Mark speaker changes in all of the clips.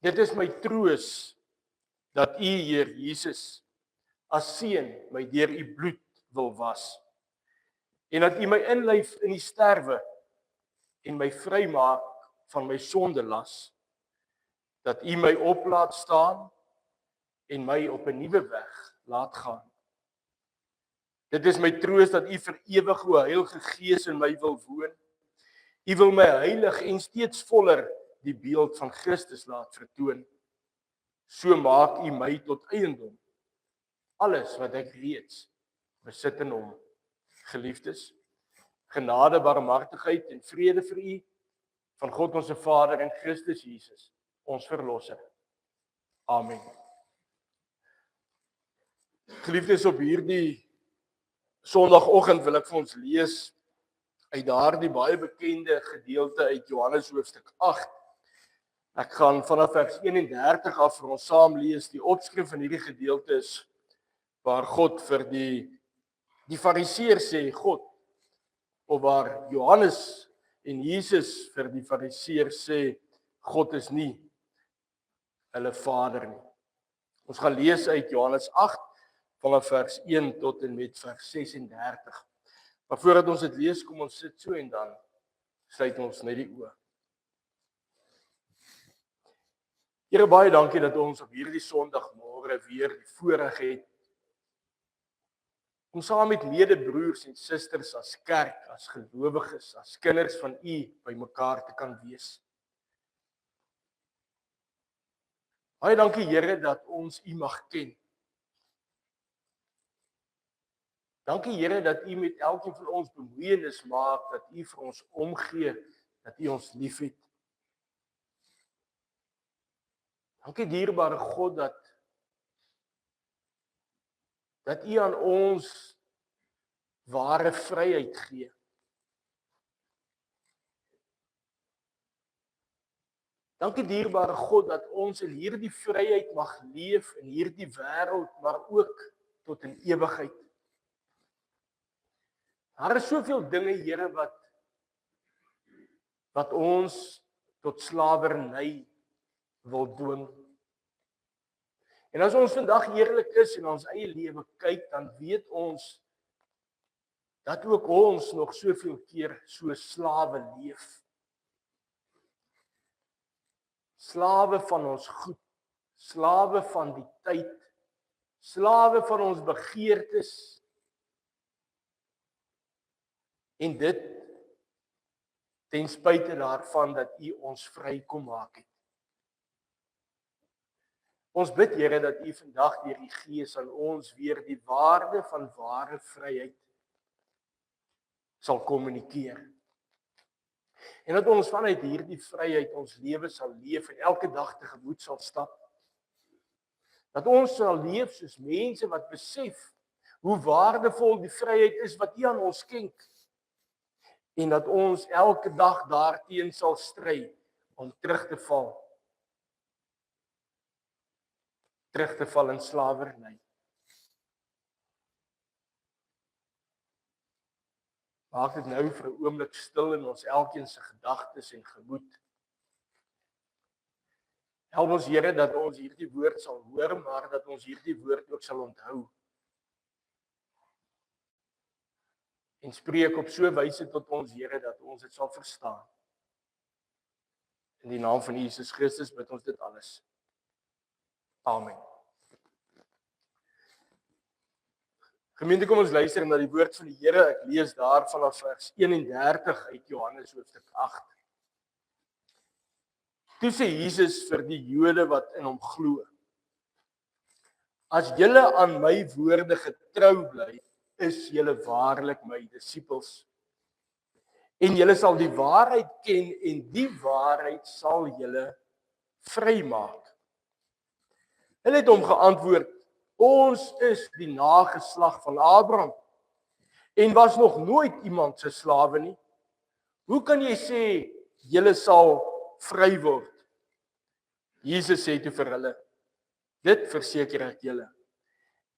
Speaker 1: Dit is my troos dat U, Heer Jesus, as seun my deur U bloed wil was en dat U my inlyf in die sterwe en my vrymaak van my sondelas, dat U my op laat staan en my op 'n nuwe weg laat gaan. Dit is my troos dat U vir ewig o Heilige Gees in my wil woon. U wil my heilig en steeds voller die beeld van Christus laat vertoon. So maak U my tot eiendom. Alles wat ek reeds besit in Hom. Geliefdes, genade, barmhartigheid en vrede vir U van God ons Vader en Christus Jesus, ons verlosser. Amen. Geliefdes, op hierdie Sondagoggend wil ek vir ons lees uit daardie baie bekende gedeelte uit Johannes hoofstuk 8. Ek gaan vanaf vers 31 af vir ons saam lees. Die opskrif van hierdie gedeelte is waar God vir die Fariseërs sê God, of waar Johannes en Jesus vir die Fariseërs sê God is nie hulle Vader nie. Ons gaan lees uit Johannes 8 vanaf vers 1 tot en met vers 36. Maar voordat ons dit lees, kom ons sit so en dan sluit ons net die oë. Here, baie dankie dat ons op hierdie Sondagmôre weer die voorreg het om saam met medebroers en susters as kerk, as gelowiges, as kinders van U bymekaar te kan wees. Baie dankie Here dat ons U mag ken. Dankie Here dat U met elkeen van ons bemoeienis maak, dat U vir ons omgee, dat U ons liefhet. Dankie dierbare God dat U aan ons ware vryheid gee. Dankie dierbare God dat ons in hierdie vryheid mag leef in hierdie wêreld, maar ook tot in ewigheid. Daar is soveel dinge, Here, wat ons tot slawerny wil dwing. En as ons vandag eerlik is en ons eie lewe kyk, dan weet ons dat ook ons nog soveel keer so slawe leef. Slawe van ons goed, slawe van die tyd, slawe van ons begeertes. En dit ten spyte daarvan dat U ons vry kom maak het. Ons bid Here dat U vandag deur die Gees aan ons weer die waarde van ware vryheid sal kommunikeer. En dat ons vanuit hierdie vryheid ons lewe sal leef en elke dag tegemoet sal stap. Dat ons sal leef soos mense wat besef hoe waardevol die vryheid is wat U aan ons skenk. En dat ons elke dag daarteen sal stry om terug te val in slawerny. Maak dit nou vir 'n oomblik stil in ons elkeen se gedagtes en gemoed. Help ons Here dat ons hierdie woord sal hoor, maar dat ons hierdie woord ook sal onthou. En spreek op so 'n wyse tot ons Here dat ons dit sal verstaan. In die naam van Jesus Christus bid ons dit alles. Amen. Gemeente, kom ons luister na die woord van die Here. Ek lees daar vanaf vers 31 uit Johannes hoofstuk 8. Toe sê Jesus vir die Jode wat in hom glo: As julle aan my woorde getrou bly, is julle waarlik my disippels. En julle sal die waarheid ken en die waarheid sal julle vrymaak. Hulle het hom geantwoord: Ons is die nageslag van Abraham en was nog nooit iemand se slawe nie. Hoe kan jy sê julle sal vry word? Jesus sê toe vir hulle: Dit verseker ek julle.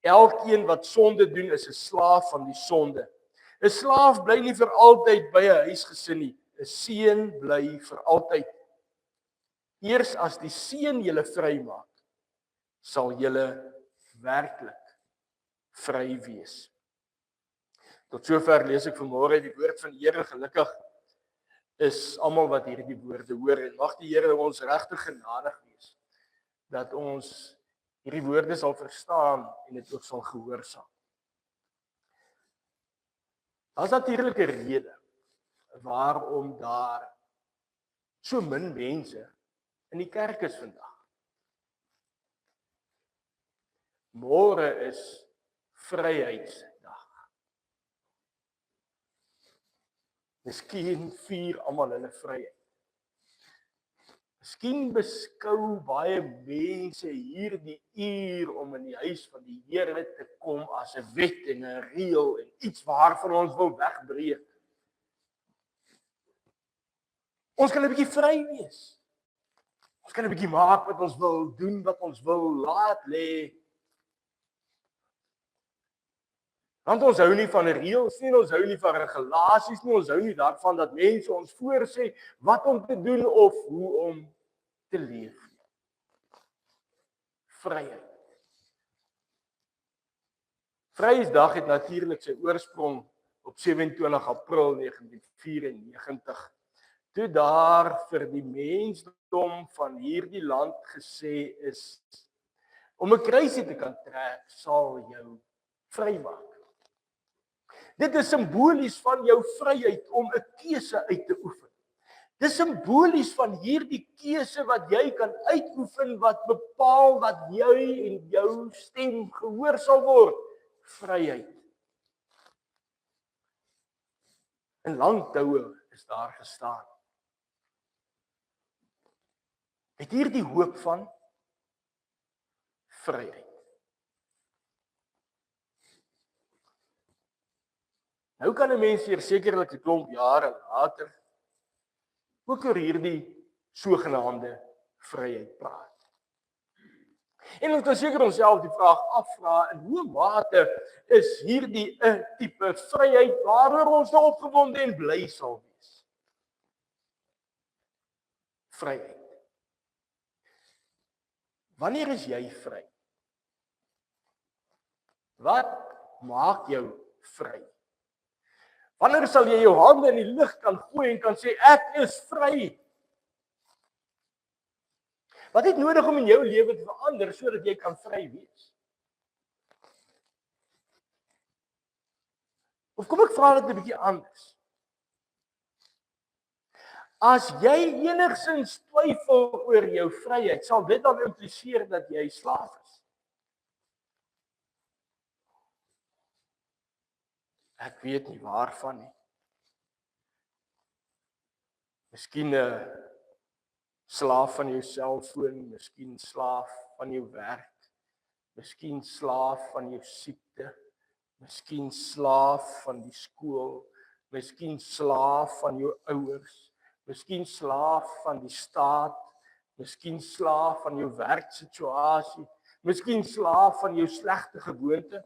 Speaker 1: Elkeen wat sonde doen is 'n slaaf van die sonde. 'n Slaaf bly nie vir altyd by 'n huisgesin nie. 'n Seun bly vir altyd. Eers as die Seun julle vrymaak, sal julle werklik vry wees. Tot sover lees ek vanmôre die woord van die Here. Gelukkig is almal wat hierdie woorde hoor, en mag die Here ons regtig genadig wees dat ons hierdie woorde sal verstaan en dit ook sal gehoorsaam. Daar's natuurlik 'n rede waarom daar so min mense in die kerk is vandag. Môre is Vryheidsdag. Miskien vier almal hulle vryheid. Miskien beskou baie mense hierdie uur om in die huis van die Here te kom as 'n wet en 'n reël en iets waarvan ons wil wegbreek. Ons kan 'n bietjie vry wees. Ons kan 'n bietjie maak wat ons wil, doen wat ons wil, laat lê. Want ons hou nie van reëls nie, ons hou nie van regulasies nie, ons hou nie daarvan dat mense ons voorsê wat om te doen of hoe om te leef. Vryheid. Vryheidsdag het natuurlik sy oorsprong op 27 April 1994. Toe daar vir die mensdom van hierdie land gesê is, om 'n kruisie te kan trek, sal jou vrymaak. Dit is simbolies van jou vryheid om 'n keuse uit te oefen. Dit is simbolies van hierdie keuse wat jy kan uitoefen, wat bepaal dat jy en jou stem gehoor sal word. Vryheid. In lang toue is daar gestaan. Het hierdie hoop van vryheid. Nou kan 'n mens hier sekerlik 'n klomp jare later ook oor hierdie sogenaamde vryheid praat. En ons kan seker onsself die vraag afvra, in hoe mate is hierdie 'n tipe vryheid waaroor ons nou opgewonde en bly sal wees? Vryheid. Wanneer is jy vry? Wat maak jou vry? Wanneer sal jy jou hande in die lug kan gooi en kan sê ek is vry? Wat het nodig om in jou lewe te verander sodat jy kan vry wees? Of kom ek vra dit 'n bietjie anders? As jy enigsins twyfel oor jou vryheid, sal dit dan impliseer dat jy slaaf is? Ek weet nie waarvan nie. Miskien 'n slaaf van jou selfoon, miskien slaaf van jou werk, miskien slaaf van jou siekte, miskien slaaf van die skool, miskien slaaf van jou ouers, miskien slaaf van die staat, miskien slaaf van jou werksituasie, miskien slaaf van jou slegte gewoonte.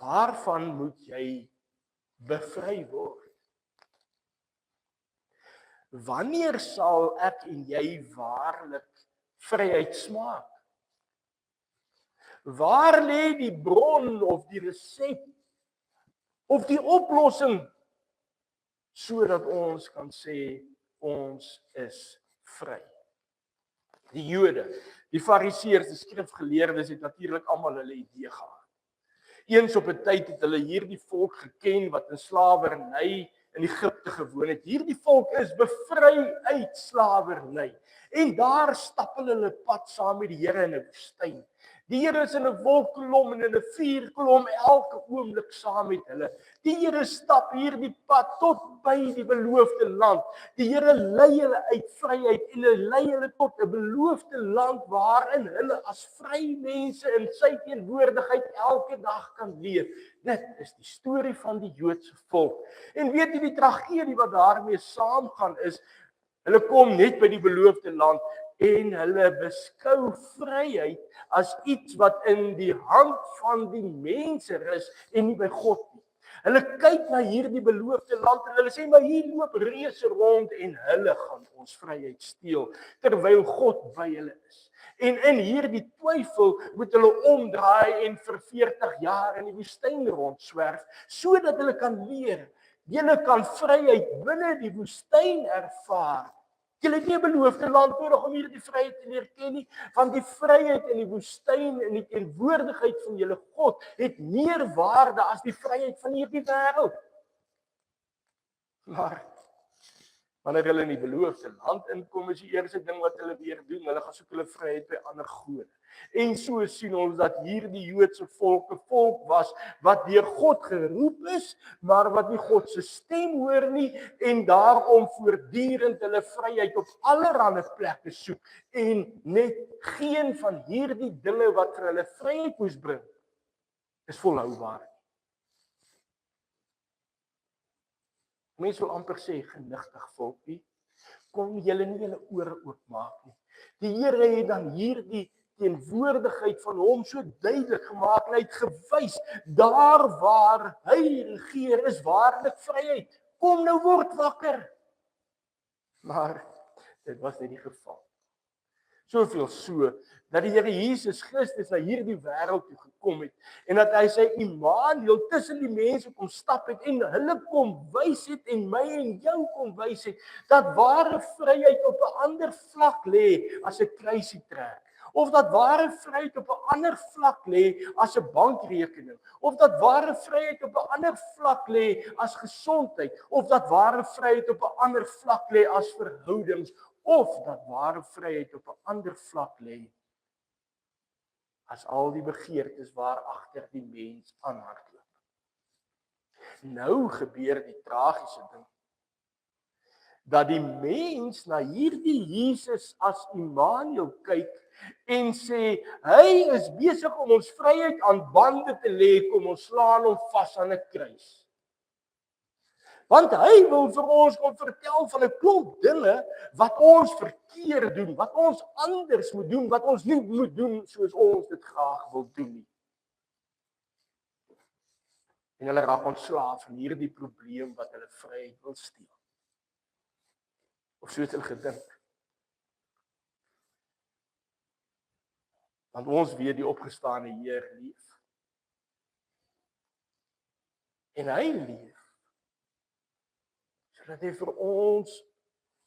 Speaker 1: Waarvan moet jy bevry word? Wanneer sal ek en jy waarlik vryheid smaak? Waar lê die bron of die resep of die oplossing sodat ons kan sê ons is vry? Die Jode, die Fariseërs, die skrifgeleerdes het natuurlik almal hulle idee gehad. Eens op 'n tyd het hulle hierdie volk geken wat in slawerny in Egipte gewoon het. Hierdie volk is bevry uit slawerny. En daar stap hulle pad saam met die Here in 'n woestyn. Die Here is in 'n wolkkolom en in 'n vuurkolom elke oomblik saam met hulle. Die Here stap hierdie pad tot by die beloofde land. Die Here lei hulle uit vryheid en hy lei hulle tot 'n beloofde land waarin hulle as vry mense in sy teenwoordigheid elke dag kan leef. Dit is die storie van die Joodse volk. En weet jy die tragedie wat daarmee saamgaan is, hulle kom net by die beloofde land en hulle beskou vryheid as iets wat in die hand van die mense is en nie by God nie. Hulle kyk na hierdie beloofde land en hulle sê, maar hier loop reëse rond en hulle gaan ons vryheid steel, terwyl God by hulle is. En in hierdie twyfel moet hulle omdraai en vir 40 jaar in die woestyn rondswerf, sodat hulle kan leer, julle kan vryheid binne die woestyn ervaar. Julle het nie 'n beloofde land nodig om hierdie vryheid te leer ken nie, want die vryheid in die woestyn en die teenwoordigheid van julle God het meer waarde as die vryheid van hierdie wêreld. Maar wanneer hulle in die beloofde land inkom, is die eerste ding wat hulle weer doen, hulle gaan soek hulle vryheid by ander gode. En so sien ons dat hierdie Joodse volk 'n volk was wat deur God geroep is, maar wat nie God se stem hoor nie en daarom voortdurend hulle vryheid op allerlei plekke soek en net geen van hierdie dinge wat vir hulle vryheid moes bring is volhoubaar. Mense wil amper sê genigtig volkie, kon julle nie julle ore oopmaak nie. Die Here het dan hierdie teenwoordigheid van hom so duidelik gemaak en hy het gewys, daar waar hy regeer is waarlik vryheid. Kom nou word wakker. Maar dit was nie die geval. Soveel so, dat die Here Jesus Christus na hierdie wêreld toe gekom het, en dat hy sy Immanuel tussen die mense kom stap het, en hulle kom wys het, en my en jou kom wys het, dat ware vryheid op 'n ander vlak lê as 'n kruisie trek. Of dat ware vryheid op 'n ander vlak lê as 'n bankrekening, of dat ware vryheid op 'n ander vlak lê as gesondheid, of dat ware vryheid op 'n ander vlak lê as verhoudings, of dat ware vryheid op 'n ander vlak lê as al die begeertes waar agter die mens aanhardloop. Nou gebeur die tragiese ding, dat die mens na hierdie Jesus as Immanuel kyk en sê, hy is besig om ons vryheid aan bande te lê, kom ons slaan hom vas aan 'n kruis. Want hy wil vir ons kom vertel van 'n klomp dinge wat ons verkeerd doen, wat ons anders moet doen, wat ons nie moet doen soos ons dit graag wil doen nie. En hulle raak ontslaaf van hierdie probleem wat hulle vryheid wil steel. Of so het hulle gedink. Want ons weet die opgestane Heer leef. En hy leef sodat hy vir ons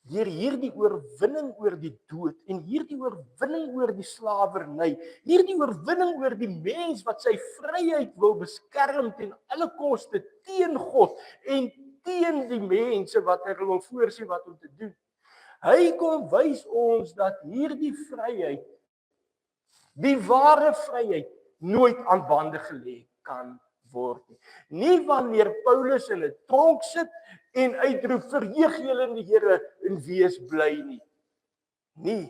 Speaker 1: deur hierdie oorwinning oor die dood en hierdie oorwinning oor die slawerny, hierdie oorwinning oor die mens wat sy vryheid wil beskerm ten alle koste teen God en teen die mense wat hy wil voorsien wat om te doen. Hy kom wys ons dat hierdie vryheid, die ware vryheid, nooit aan bande gelê kan word nie. Nie wanneer Paulus in 'n tronk sit en uitroep, verheug julle in die Here en wees bly nie. Nie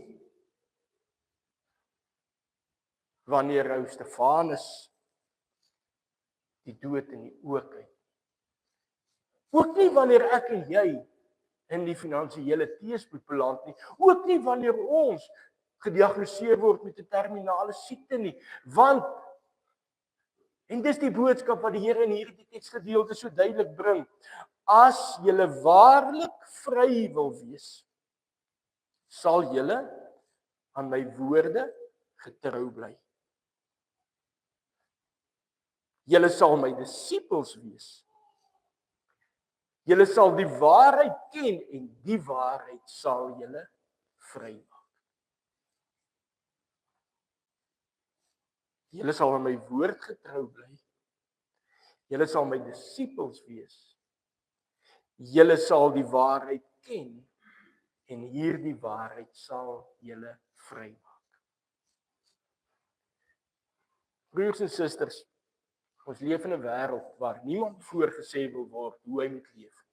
Speaker 1: wanneer ou Stefanus die dood in die oë kyk. Ook nie wanneer ek en jy in die finansiële teëspoed beland nie. Ook nie wanneer ons gediagnoseer word met 'n terminale siekte nie. Want, en dis die boodskap wat die Here in hierdie teksgedeelte so duidelik bring, as julle waarlik vry wil wees, sal julle aan my woorde getrou bly. Julle sal my disippels wees. Julle sal die waarheid ken en die waarheid sal julle vrymaak. Julle sal aan my woord getrou bly. Julle sal my disippels wees. Julle sal die waarheid ken en hierdie waarheid sal julle vrymaak. Broers en susters, ons leef in 'n wêreld waar niemand voorgesê wil word hoe hy moet leef.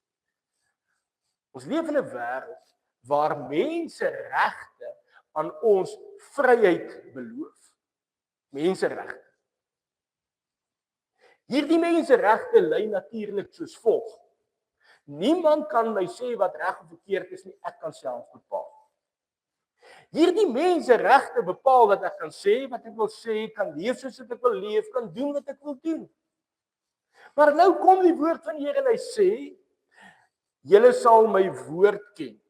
Speaker 1: Ons leef in 'n wêreld waar menseregte aan ons vryheid beloof. Menseregte. Hierdie menseregte lei natuurlik soos volg. Niemand kan my sê wat reg of verkeerd is nie, ek kan self bepaal. Hierdie menseregte bepaal dat ek kan sê wat ek wil sê, kan leef soos ek wil leef, kan doen wat ek wil doen. Maar nou kom die woord van die Here en hy sê, julle sal my woord ken.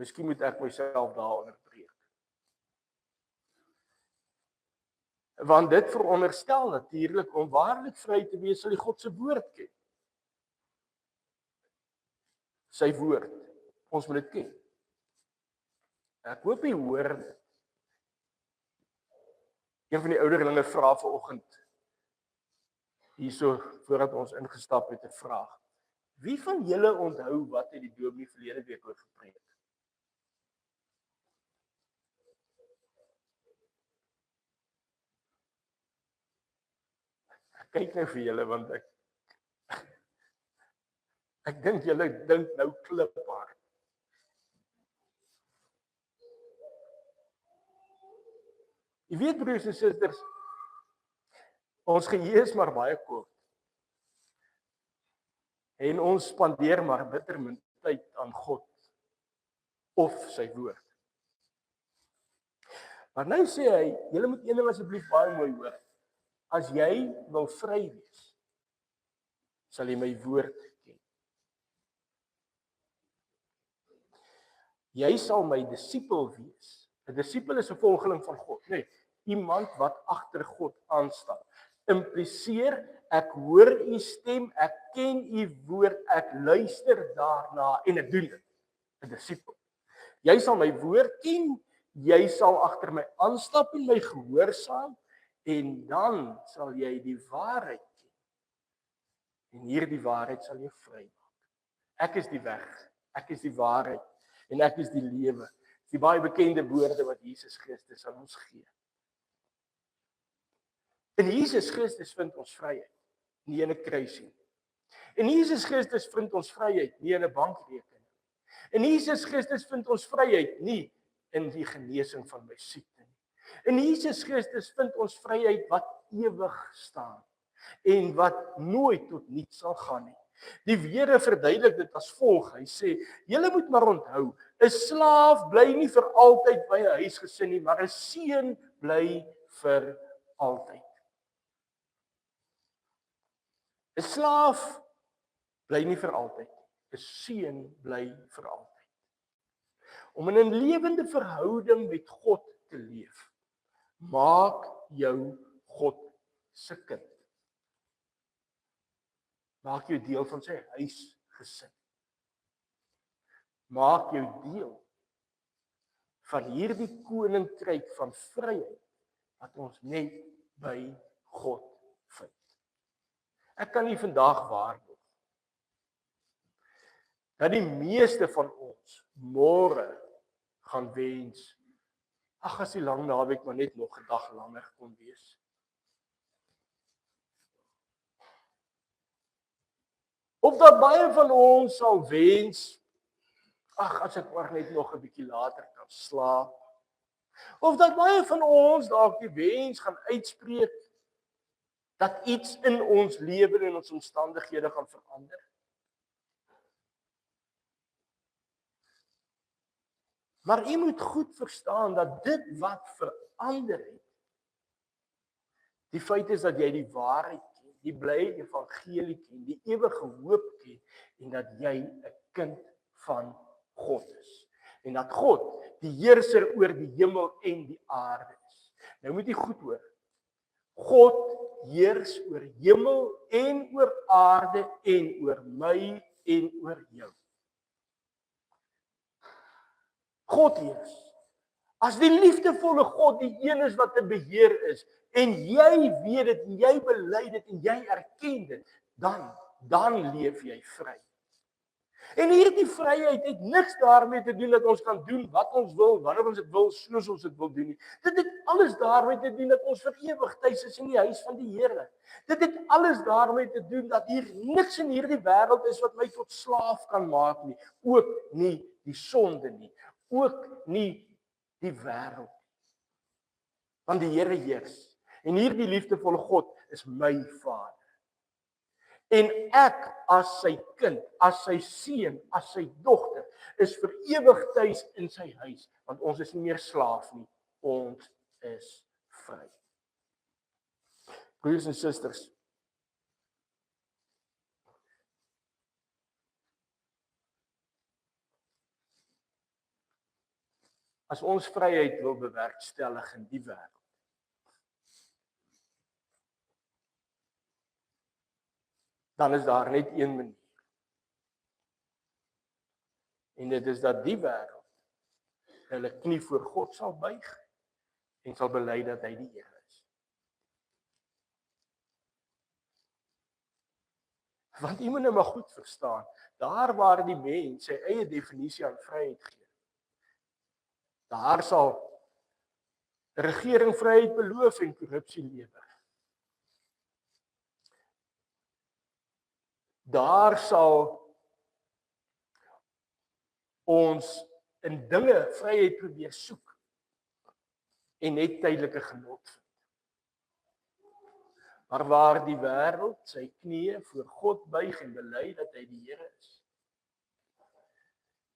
Speaker 1: Miskien moet ek myself daar onderbreek. Want dit veronderstel natuurlik om waarlik vry te wees, sal jy God se woord ken. Sy woord. Ons moet dit ken. Ek hoop jy hoor dit. Een van die ouderlinge vra vanoggend hierso voordat ons ingestap het 'n vraag. Wie van julle onthou wat het die dominee verlede week oor gepreek? Ek kyk nou vir julle want ek dink julle dink nou kliphard. Jy weet broers en susters, ons geheue is maar baie kort. En ons spandeer maar bitter min tyd aan God of sy woord. Maar nou sê hy, julle moet een ding asseblief baie mooi hoor. As jy wil vry wees, sal jy my woord ken. Jy sal my disipel wees. 'n Disipel is 'n volgeling van God, nee, iemand wat agter God aanstaan. Impliseer, ek hoor u stem, ek ken u woord, ek luister daarna en ek doen dit. 'n Disipel. Jy sal my woord ken, jy sal agter my aanstap en my gehoorsaam, en dan sal jy die waarheid ken. En hierdie waarheid sal jou vrymaak. Ek is die weg, ek is die waarheid en ek is die lewe. Die baie bekende woorde wat Jesus Christus aan ons gee. In Jesus Christus vind ons vryheid, nie in 'n kruisie nie. In Jesus Christus vind ons vryheid, nie in 'n bankrekening. In Jesus Christus vind ons vryheid, nie in die genesing van my siekte nie. In Jesus Christus vind ons vryheid wat ewig staan en wat nooit tot niks sal gaan nie. Die Here verduidelik dit as volg. Hy sê, julle moet maar onthou, 'n slaaf bly nie vir altyd by 'n huisgesin nie, maar 'n seun bly vir altyd. 'n Slaaf bly nie vir altyd, 'n seun bly vir altyd. Om in 'n lewende verhouding met God te leef, maak jou God se kind. Maak jou deel van sy huisgesin. Maak jou deel van hierdie koninkryk van vryheid wat ons net by God vind. Ek kan nie vandag waarborg dat die meeste van ons môre gaan wens, as die lang naweek maar net nog 'n dag langer kon wees. Of dat baie van ons sal wens, as ek maar net nog 'n bietjie later kan slaap. Of dat baie van ons dalk die wens gaan uitspreek dat iets in ons lewe en ons omstandighede gaan verander. Maar jy moet goed verstaan dat dit wat verander het, die feit is dat jy die waarheid ken, die blye evangelie ken, die ewige hoop ken en dat jy 'n kind van God is. En dat God die heerser oor die hemel en die aarde is. Nou moet jy goed hoor. God heers oor hemel en oor aarde en oor my en oor jou. God heers. As die liefdevolle God die een is wat te beheer is, en jy weet dit, en jy bely dit, en jy erken dit, dan leef jy vry. En hierdie vryheid het niks daarmee te doen dat ons kan doen wat ons wil, wanneer ons dit wil, soos ons dit wil doen nie. Dit het alles daarmee te doen dat ons vir ewig tuis is in die huis van die Here. Dit het alles daarmee te doen dat hier niks in hierdie wêreld is wat my tot slaaf kan maak nie, ook nie die sonde nie, ook nie die wêreld. Want die Here heers. En hierdie liefdevolle God is my Vader. En ek as sy kind, as sy seun, as sy dogter, is vir ewig tuis in sy huis, want ons is nie meer slaaf nie, ons is vry. Broers en susters, as ons vryheid wil bewerkstellig in die wêreld, dan is daar net een manier. En dit is dat die wêreld hulle knie voor God sal buig en sal bely dat hy die Here is. Want jy moet nou maar goed verstaan, daar waar die mens sy eie definisie aan vryheid gee, daar sal die regering vryheid beloof en korrupsie lewer. Daar sal ons in dinge vryheid probeer soek en net tydelike genot vind. Maar waar die wêreld sy knieë voor God buig en bely dat hy die Here is,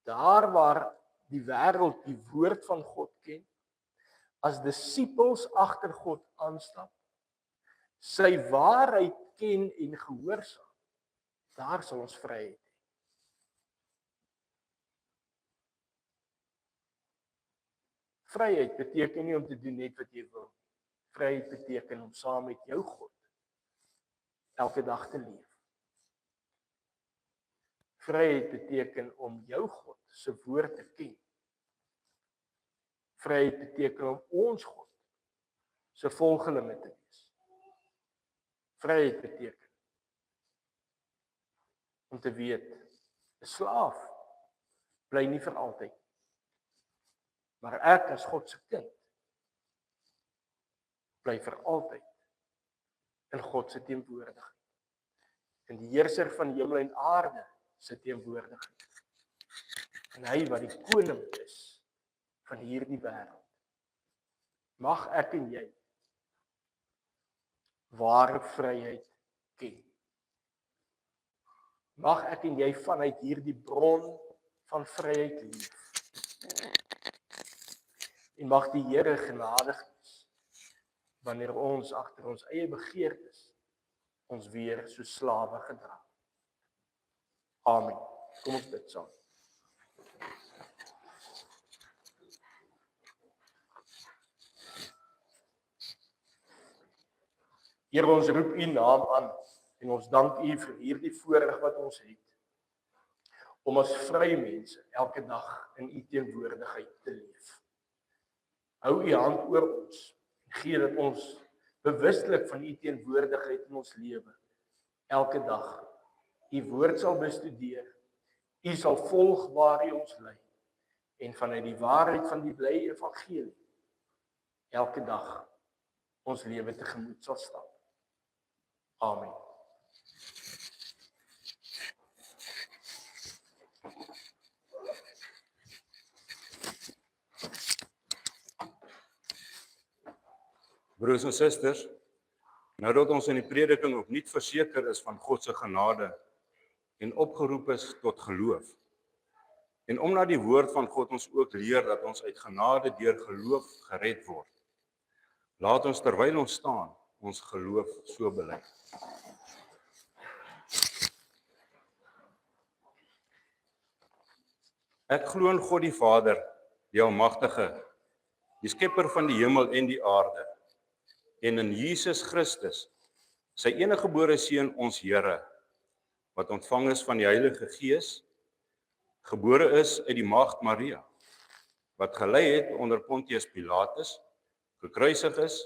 Speaker 1: daar waar die wêreld die woord van God ken, as disippels agter God aanstap, sy waarheid ken en gehoorsaam, daar sal ons vryheid hê. Vryheid beteken nie om te doen net wat jy wil. Vryheid beteken om saam met jou God elke dag te leef. Vryheid beteken om jou God se woord te ken. Vryheid beteken om ons God se volgelinge te wees. Vryheid beteken om te weet, 'n slaaf bly nie vir altyd. Maar ek as God se kind bly vir altyd in God se teenwoordigheid. In die heerser van hemel en aarde se teenwoordigheid. En hy wat die koning is van hierdie wêreld. Mag ek en jy ware vryheid ken. Mag ek en jy vanuit hierdie bron van vryheid leef. En mag die Here genadig wees wanneer ons agter ons eie begeertes ons weer so slawe gedra. Amen. Kom ons bid saam. Here, ons roep U naam aan en ons dank U vir hierdie voorreg wat ons het om as vrye mense elke dag in U teenwoordigheid te leef. Hou U hand oor ons en gee dat ons bewustelik van U teenwoordigheid in ons lewe elke dag U woord sal bestudeer. U sal volg waar U ons lei en vanuit die waarheid van die blye evangelie elke dag ons lewe tegemoet sal stap. Amen.
Speaker 2: Broers en susters, nou dat ons in die prediking opnuut verseker is van God se genade en opgeroep is tot geloof, en omdat die woord van God ons ook leer dat ons uit genade deur geloof gered word, laat ons terwyl ons staan, ons geloof so bely. Ek glo in God die Vader, die Almagtige, die skepper van die hemel en die aarde, en in Jesus Christus, sy eniggebore Seun, ons Here, wat ontvang is van die Heilige Gees, gebore is uit die maagd Maria, wat gelei het onder Pontius Pilatus, gekruisig is,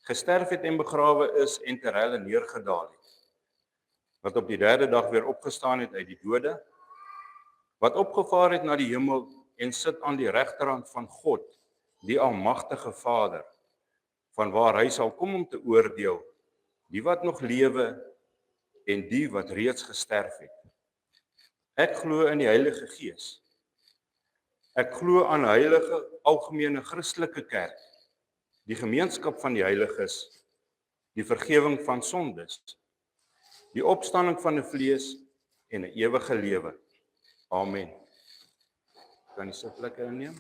Speaker 2: gesterf het en begrawe is en ter helle neergedaal het, wat op die 3de dag weer opgestaan het uit die dode, wat opgevaar het na die hemel en sit aan die regterhand van God, die Almagtige Vader, vanwaar hy sal kom om te oordeel, die wat nog lewe en die wat reeds gesterf het. Ek glo in die Heilige Gees. Ek glo aan 'n heilige algemene Christelike kerk, die gemeenskap van die heiliges, die vergifnis van sondes, die opstanding van die vlees en 'n ewige lewe. Amen. Kan die sitplekke inneem?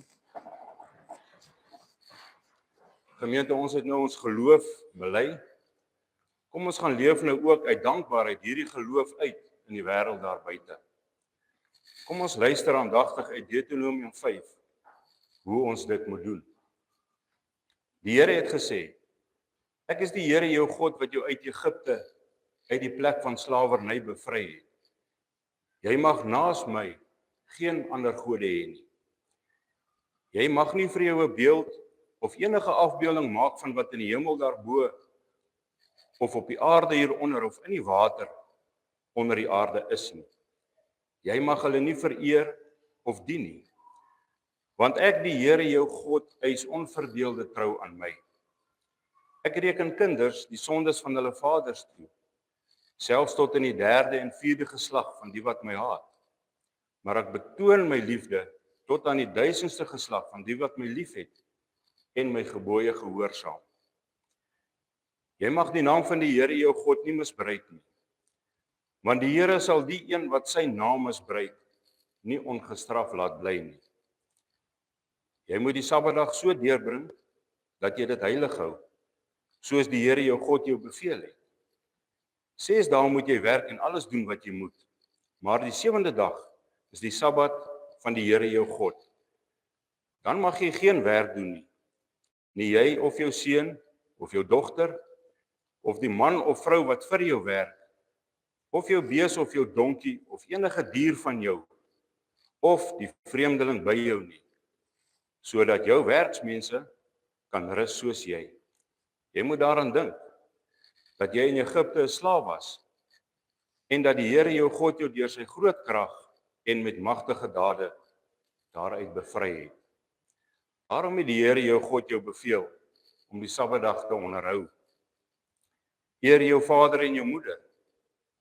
Speaker 2: Gemeente, ons het nou ons geloof bely. Kom ons gaan leef nou ook uit dankbaarheid hierdie geloof uit in die wêreld daar buite. Kom ons luister aandagtig uit Deuteronomium 5 hoe ons dit moet doen. Die Here het gesê: Ek is die Here jou God wat jou uit Egipte, uit die plek van slawerny bevry het. Jy mag naas my geen ander gode hê nie. Jy mag nie vir jou 'n beeld of enige afbeelding maak van wat in die hemel daarbo of op die aarde hieronder of in die water onder die aarde is nie. Jy mag hulle nie vereer of dien nie. Want ek die Here jou God eis onverdeelde trou aan my. Ek reken kinders die sondes van hulle vaders toe, selfs tot in die 3de en 4de geslag van die wat my haat. Maar ek betoon my liefde tot aan die 1000ste geslag van die wat my liefhet en my gebooie gehoorsaam. Jy mag die naam van die Here jou God nie misbruik nie, want die Here sal die een wat sy naam misbruik nie ongestraf laat bly nie. Jy moet die Sabbatdag so deurbring dat jy dit heilig hou, soos die Here jou God jou beveel het. 6 dae moet jy werk en alles doen wat jy moet, maar die 7de dag is die Sabbat van die Here jou God. Dan mag jy geen werk doen nie. Nie jy of jou seun of jou dogter of die man of vrou wat vir jou werk, of jou bees of jou donkie of enige dier van jou, of die vreemdeling by jou nie, sodat jou werksmense kan rus soos jy. Jy moet daaraan dink dat jy in Egipte 'n slaaf was en dat die Here jou God jou deur sy groot krag en met magtige dade daaruit bevry het. Daarom het die Here jou God jou beveel om die Sabbatdag te onderhou. Eer jou vader en jou moeder,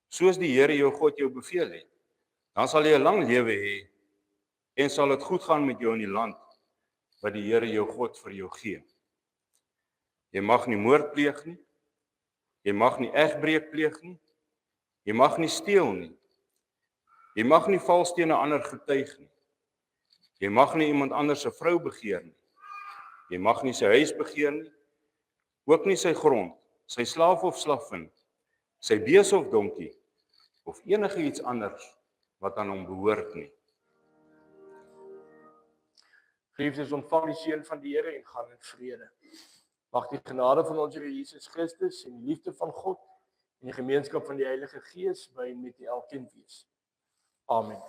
Speaker 2: soos die Here jou God jou beveel het. Dan sal jy 'n lang lewe hê en sal dit goed gaan met jou in die land wat die Here jou God vir jou gee. Jy mag nie moord pleeg nie. Jy mag nie egbreek pleeg nie. Jy mag nie steel nie. Jy mag nie vals teen 'n ander getuig nie. Jy mag nie iemand anders se vrou begeer nie. Jy mag nie sy huis begeer nie, ook nie sy grond, sy slaaf of slavin, sy bees of donkie, of enige iets anders wat aan hom behoort nie.
Speaker 1: Geliefdes, ontvang die seën van die Here en gaan in vrede. Mag die genade van ons Here Jesus Christus en die liefde van God en die gemeenskap van die Heilige Gees by en met elkeen wees. Amen.